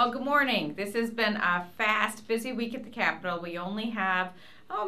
Well, good morning. This has been a fast, busy week at the Capitol. We only have,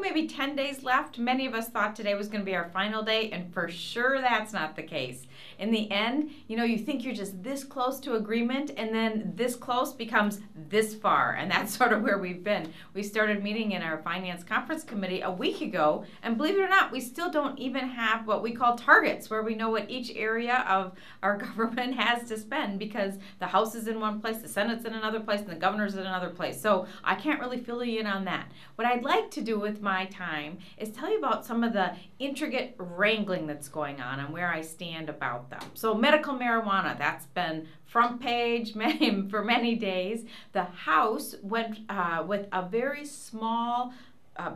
maybe 10 days left. Many of us thought today was going to be our final day, and for sure that's not the case. In the end, you think you're just this close to agreement, and then this close becomes this far, and that's sort of where we've been. We started meeting in our Finance Conference Committee a week ago, and believe it or not, we still don't even have what we call targets, where we know what each area of our government has to spend, because the House is in one place, the Senate's in another place, and the governor's in another place. So I can't really fill you in on that. What I'd like to do with my time is tell you about some of the intricate wrangling that's going on and where I stand about them. So medical marijuana, that's been front page for many days. The House went with a very small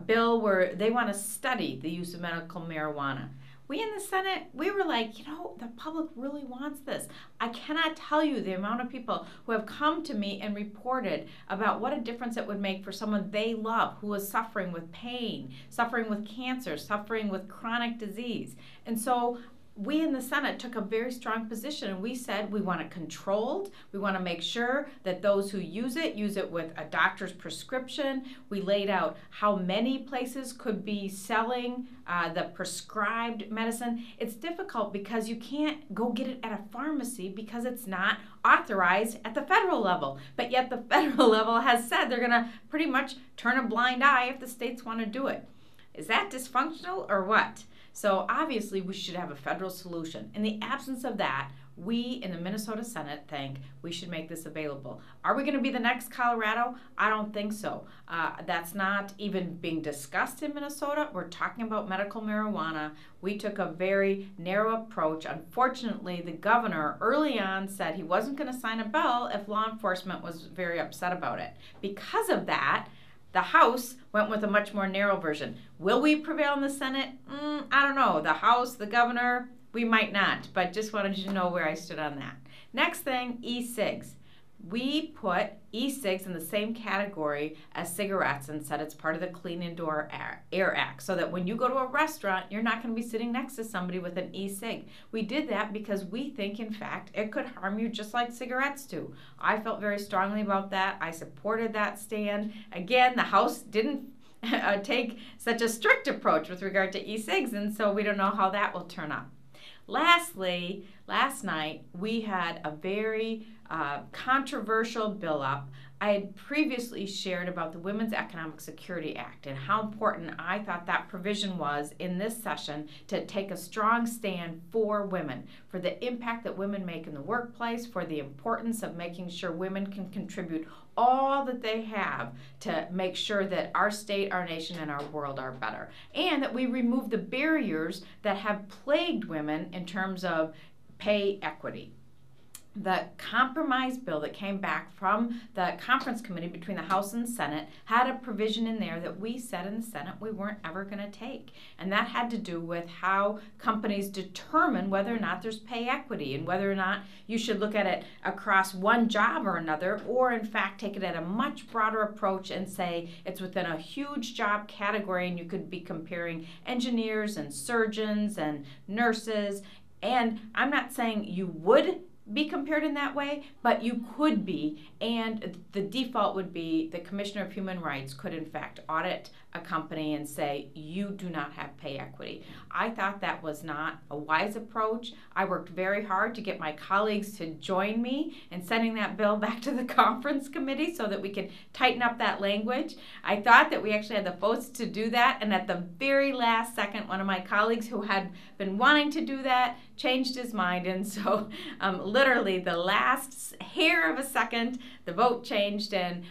bill where they want to study the use of medical marijuana. We in the Senate, we were like, the public really wants this. I cannot tell you the amount of people who have come to me and reported about what a difference it would make for someone they love who is suffering with pain, suffering with cancer, suffering with chronic disease. And so we in the Senate took a very strong position, and we said we want it controlled. We want to make sure that those who use it with a doctor's prescription. We laid out how many places could be selling the prescribed medicine. It's difficult because you can't go get it at a pharmacy because it's not authorized at the federal level. But yet the federal level has said they're going to pretty much turn a blind eye if the states want to do it. Is that dysfunctional or what? So obviously we should have a federal solution. In the absence of that, we in the Minnesota Senate think we should make this available. Are we going to be the next Colorado? I don't think so. That's not even being discussed in Minnesota. We're talking about medical marijuana. We took a very narrow approach. Unfortunately, the governor early on said he wasn't going to sign a bill if law enforcement was very upset about it. Because of that, the House went with a much more narrow version. Will we prevail in the Senate? I don't know. The House, the governor, we might not, but just wanted you to know where I stood on that. Next thing, e-cigs. We put e-cigs in the same category as cigarettes and said it's part of the Clean Indoor Air Act, so that when you go to a restaurant, you're not going to be sitting next to somebody with an e-cig. We did that because we think, in fact, it could harm you just like cigarettes do. I felt very strongly about that. I supported that stand. Again, the House didn't take such a strict approach with regard to e-cigs, and so we don't know how that will turn out. Lastly, last night we had a very controversial bill up. I had previously shared about the Women's Economic Security Act and how important I thought that provision was in this session to take a strong stand for women, for the impact that women make in the workplace, for the importance of making sure women can contribute all that they have to make sure that our state, our nation, and our world are better. And that we remove the barriers that have plagued women in terms of pay equity. The compromise bill that came back from the conference committee between the House and Senate had a provision in there that we said in the Senate we weren't ever going to take. And that had to do with how companies determine whether or not there's pay equity and whether or not you should look at it across one job or another, or in fact take it at a much broader approach and say it's within a huge job category and you could be comparing engineers and surgeons and nurses. And I'm not saying you would be compared in that way, but you could be, and the default would be the Commissioner of Human Rights could in fact audit a company and say you do not have pay equity. I thought that was not a wise approach. I worked very hard to get my colleagues to join me in sending that bill back to the conference committee so that we could tighten up that language. I thought that we actually had the votes to do that, and at the very last second, one of my colleagues who had been wanting to do that changed his mind, and so literally the last hair of a second, the vote changed, and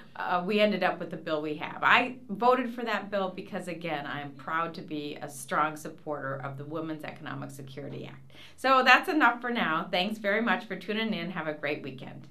we ended up with the bill we have. I voted for that bill because, again, I am proud to be a strong supporter of the Women's Economic Security Act. So that's enough for now. Thanks very much for tuning in. Have a great weekend.